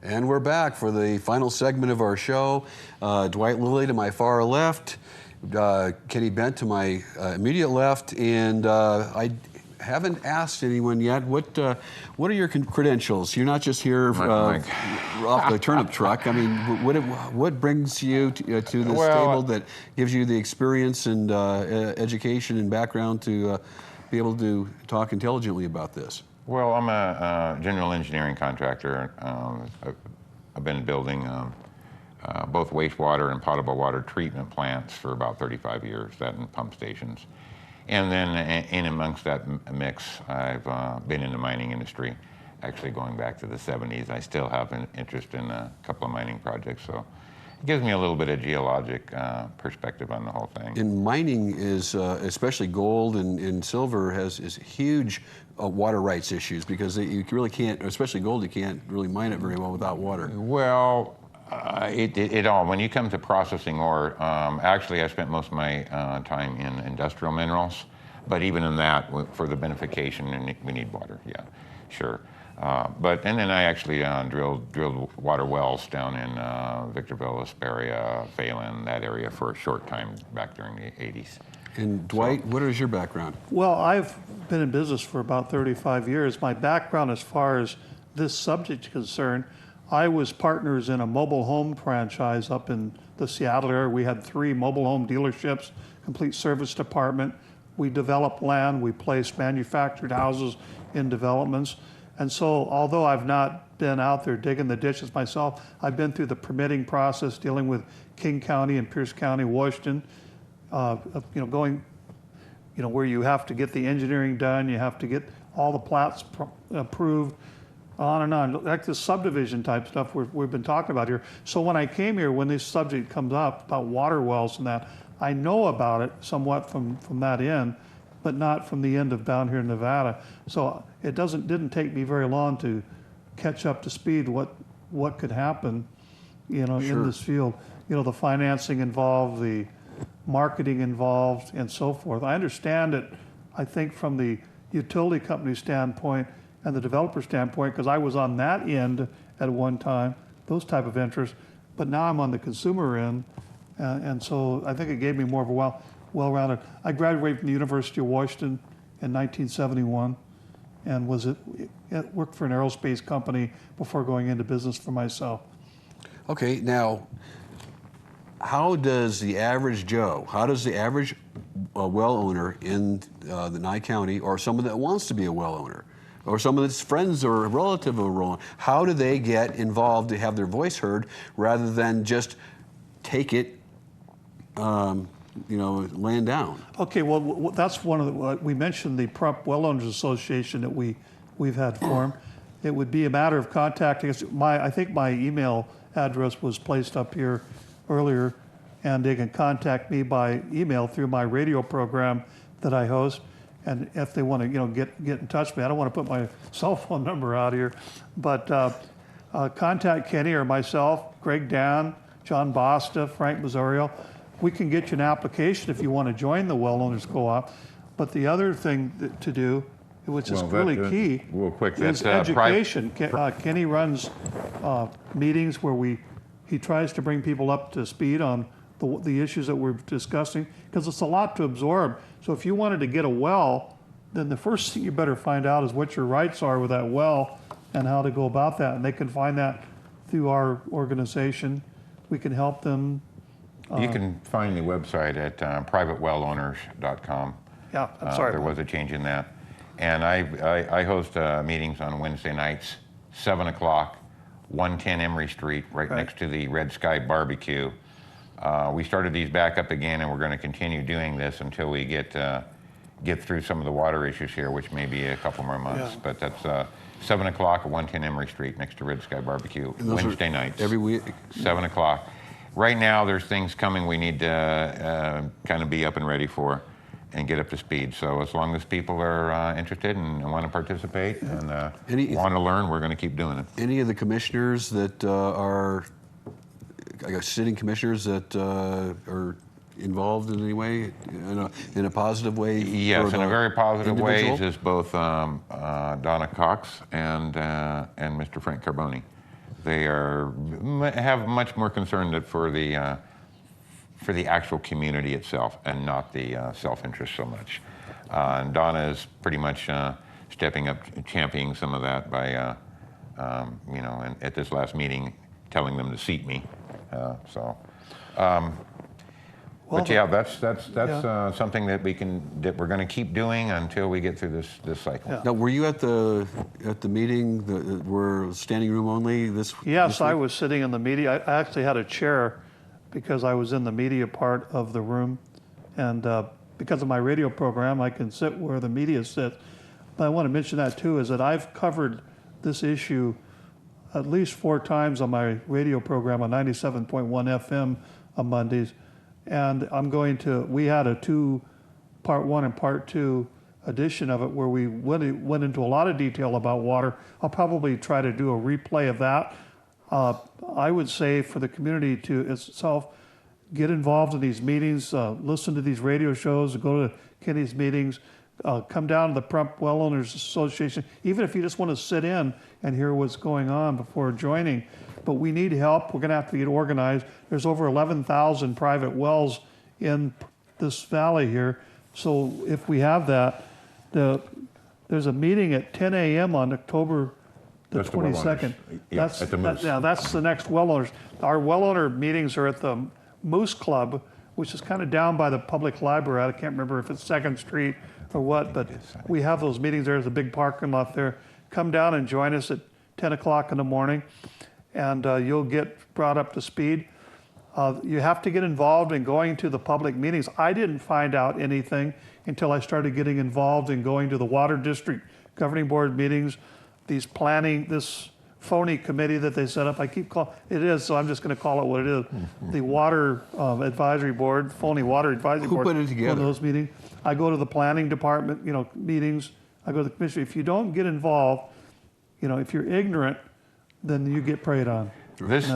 And we're back for the final segment of our show. Dwight Lilly to my far left, Kenny Bent to my immediate left, and I haven't asked anyone yet, what are your credentials? You're not just here off the turnip truck. I mean, what brings you to this table that gives you the experience and education and background to be able to talk intelligently about this? Well, I'm a general engineering contractor. I've been building both wastewater and potable water treatment plants for about 35 years, that and pump stations. And then in amongst that mix, I've been in the mining industry, actually going back to the 70s. I still have an interest in a couple of mining projects, so it gives me a little bit of geologic perspective on the whole thing. And mining is, especially gold and silver, is huge water rights issues, because you really can't, especially gold, you can't really mine it very well without water. Well, it all, when you come to processing ore, actually I spent most of my time in industrial minerals, but even in that, for the beneficiation, we need water, yeah, sure. And then I actually drilled water wells down in Victorville, Hesperia, Phelan, that area for a short time back during the 80s. And Dwight, what is your background? Well, I've been in business for about 35 years. My background as far as this subject is concerned, I was partners in a mobile home franchise up in the Seattle area. We had 3 mobile home dealerships, complete service department. We developed land, we placed manufactured houses in developments. And so, although I've not been out there digging the ditches myself, I've been through the permitting process, dealing with King County and Pierce County, Washington, going, where you have to get the engineering done, you have to get all the plats approved, on and on, like the subdivision type stuff we've been talking about here. So when I came here, when this subject comes up about water wells and that, I know about it somewhat from that end, but not from the end of down here in Nevada. So it didn't take me very long to catch up to speed what could happen, Sure. in this field. The financing involved, the marketing involved, and so forth. I understand it, I think, from the utility company standpoint and the developer standpoint, because I was on that end at one time, those type of interests, but now I'm on the consumer end, and so I think it gave me more of a well-rounded. I graduated from the University of Washington in 1971, and worked for an aerospace company before going into business for myself. Okay, now, how does the average Joe, how does the average well owner in the Nye County, or someone that wants to be a well owner, or someone that's friends or a relative of a well owner, how do they get involved to have their voice heard rather than just take it, laying down? Okay, well, that's one of the, we mentioned the Prompt Well Owners Association that we've had formed. It would be a matter of contacting us. I think my email address was placed up here earlier, and they can contact me by email through my radio program that I host. And if they want to, get in touch with me, I don't want to put my cell phone number out here, but contact Kenny or myself, Greg Dan, John Basta, Frank Mazzario. We can get you an application if you want to join the Well Owners Co-op. But the other thing to do, which is really key, is education. Kenny runs meetings where he tries to bring people up to speed on the issues that we're discussing, because it's a lot to absorb. So if you wanted to get a well, then the first thing you better find out is what your rights are with that well and how to go about that. And they can find that through our organization. We can help them. You can find the website at privatewellowners.com. Yeah, I'm sorry. There was a change in that. And I host meetings on Wednesday nights, 7 o'clock, 110 Emory Street, right next to the Red Sky Barbecue. We started these back up again, and we're going to continue doing this until we get through some of the water issues here, which may be a couple more months. Yeah. But that's 7 o'clock at 110 Emory Street, next to Red Sky Barbecue, Wednesday nights. Every week? 7 o'clock. Right now, there's things coming we need to kind of be up and ready for and get up to speed. So as long as people are interested and want to participate and want to learn, we're going to keep doing it. Any of the commissioners that are, I guess, sitting commissioners that are involved in any way, in a positive way? Yes, in a very positive way, is both Donna Cox and Mr. Frank Carboni. They have much more concern that for the actual community itself and not the self-interest so much. And Donna is pretty much stepping up, championing some of that by, you know, and at this last meeting, telling them to seat me. But yeah, that's something that we're going to keep doing until we get through this cycle. Yeah. Now, were you at the meeting? We're standing room only this? Yes, this I week? was sitting in the media. I actually had a chair because I was in the media part of the room, and because of my radio program, I can sit where the media sits. But I want to mention that too, is that I've covered this issue at least 4 times on my radio program on 97.1 FM on Mondays. And we had a part 1 and part 2 edition of it where we went into a lot of detail about water. I'll probably try to do a replay of that. I would say for the community to itself, get involved in these meetings, listen to these radio shows, go to Kenny's meetings, come down to the Prump Well Owners Association, even if you just want to sit in and hear what's going on before joining. But we need help. We're going to have to get organized. There's over 11,000 private wells in this valley here. So if we have that, there's a meeting at 10 a.m. on October the That's the well 22nd. owners. Yeah, at the Moose. That's the next well owners. Our well owner meetings are at the Moose Club, which is kind of down by the public library. I can't remember if it's 2nd Street or what, but we have those meetings there. There's a big parking lot there. Come down and join us at 10 o'clock in the morning, and you'll get brought up to speed. You have to get involved in going to the public meetings. I didn't find out anything until I started getting involved in going to the Water District Governing Board meetings, this phony committee that they set up. I keep calling it is, so I'm just going to call it what it is. The Water Advisory Board, phony Water Advisory Board. Who put it together? One of those meetings. I go to the planning department, meetings. I go to the commission. If you don't get involved, if you're ignorant, then you get preyed on. This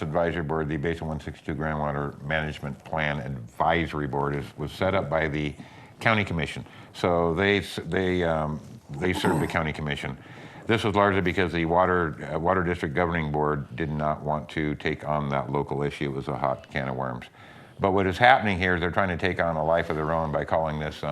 advisory board, the Basin 162 Groundwater Management Plan Advisory Board, was set up by the county commission. So they serve the county commission. This was largely because the water district governing board did not want to take on that local issue. It was a hot can of worms. But what is happening here is they're trying to take on a life of their own by calling this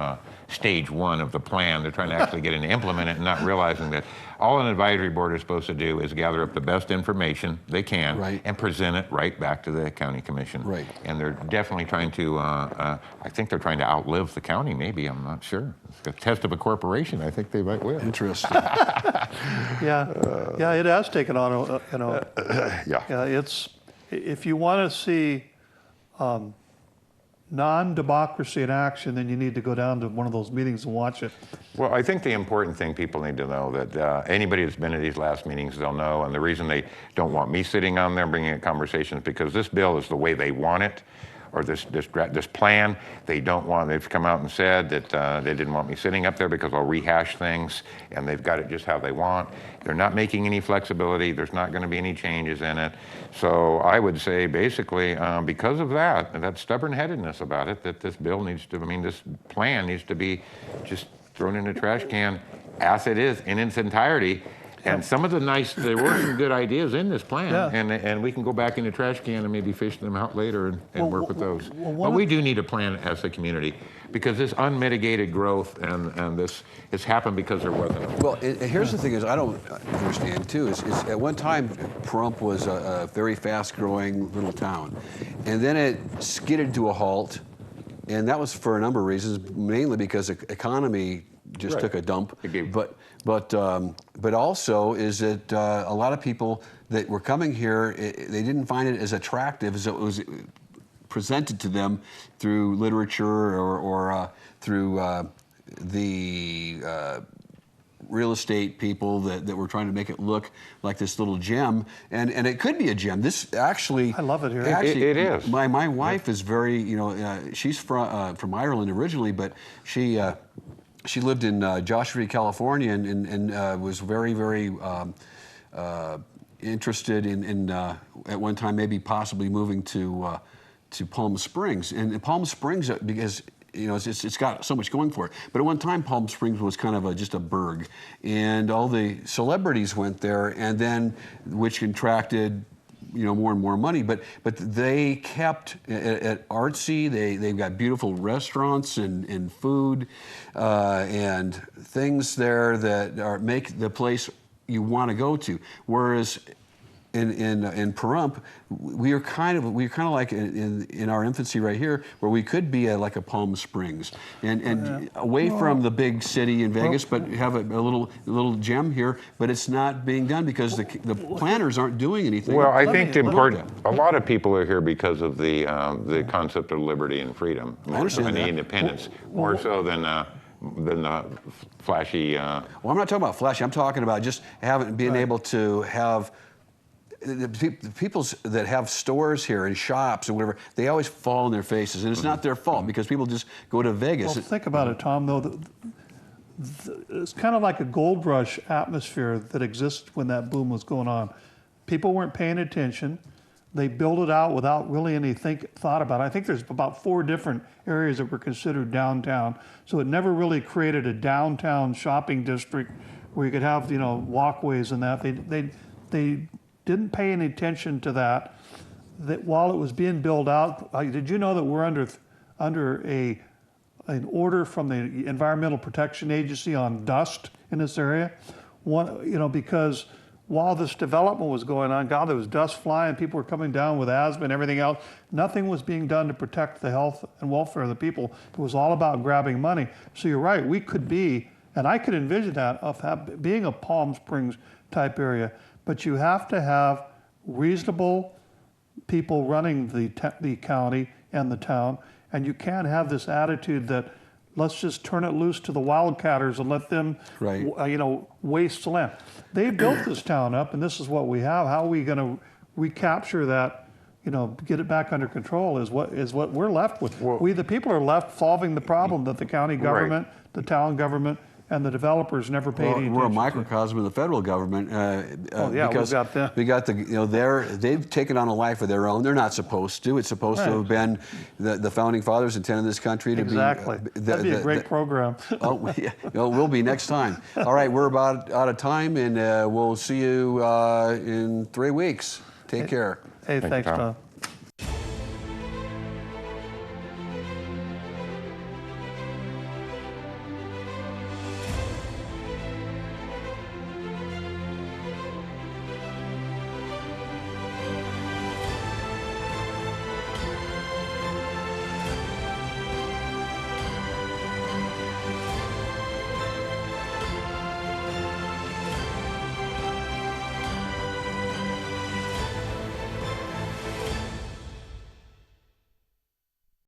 stage 1 of the plan. They're trying to actually get in to implement it and not realizing that all an advisory board is supposed to do is gather up the best information they can and present it right back to the county commission. Right. And they're definitely trying to, I think they're trying to outlive the county, maybe, I'm not sure. It's a test of a corporation, I think they might win. Interesting. Yeah, it has taken on, it's, if you want to see non-democracy in action, then you need to go down to one of those meetings and watch it. Well, I think the important thing people need to know that anybody that's been to these last meetings, they'll know, and the reason they don't want me sitting on there bringing in conversations is because this bill is the way they want it, or this plan. They've come out and said that they didn't want me sitting up there because I'll rehash things, and they've got it just how they want. They're not making any flexibility. There's not going to be any changes in it. So I would say basically because of that stubborn-headedness about it, that this bill needs to, this plan needs to be just thrown in a trash can as it is in its entirety. And some of there were some good ideas in this plan, and we can go back in the trash can and maybe fish them out later and work with those. But we do need a plan as a community, because this unmitigated growth and this has happened because there wasn't. Well, here's the thing is I don't understand too is at one time Prump was a very fast-growing little town, and then it skidded to a halt, and that was for a number of reasons, mainly because the economy just took a dump. But also is that a lot of people that were coming here, they didn't find it as attractive as it was presented to them through literature or through the real estate people that were trying to make it look like this little gem, and it could be a gem. This actually, I love it here. Actually, it is. My wife is very, she's from Ireland originally, but she lived in Joshua, California, and was very, very interested in at one time maybe possibly moving to Palm Springs. And Palm Springs, because you know, it's got so much going for it. But at one time, Palm Springs was kind of just a burg, and all the celebrities went there, and then which contracted, you know, more and more money. But they kept at artsy. They've got beautiful restaurants and food and things there that make the place you want to go to. Whereas in Pahrump, we're kind of like in our infancy right here, where we could be like a Palm Springs and away from the big city in Vegas, but have a little gem here. But it's not being done because the planners aren't doing anything. Well, I think in part, a lot of people are here because of the concept of liberty and freedom, more so than the independence, more so than the flashy. Well, I'm not talking about flashy. I'm talking about just being able to have. The people that have stores here and shops and whatever, they always fall on their faces, and it's not their fault because people just go to Vegas. Well, think about it, Tom, though. It's kind of like a gold rush atmosphere that existed when that boom was going on. People weren't paying attention. They built it out without really any thought about it. I think there's about 4 different areas that were considered downtown. So it never really created a downtown shopping district where you could have, you know, walkways and that. They didn't pay any attention to that. That while it was being built out, did you know that we're under an order from the Environmental Protection Agency on dust in this area? Because while this development was going on, God, there was dust flying, people were coming down with asthma and everything else. Nothing was being done to protect the health and welfare of the people. It was all about grabbing money. So you're right, we could be, and I could envision that of being a Palm Springs type area. But you have to have reasonable people running the county and the town, and you can't have this attitude that let's just turn it loose to the wildcatters and let them, waste the land. They built this town up, and this is what we have. How are we going to recapture that? Get it back under control is what we're left with. Well, we, the people, are left solving the problem that the county government, the town government, and the developers never paid any attention. We're a microcosm of the federal government. Because we got they've taken on a life of their own. They're not supposed to. It's supposed to have been the founding fathers intended this country to be. That'd be a great program. We'll be next time. All right, we're about out of time, and we'll see you in 3 weeks. Take care. Hey, thanks, Tom.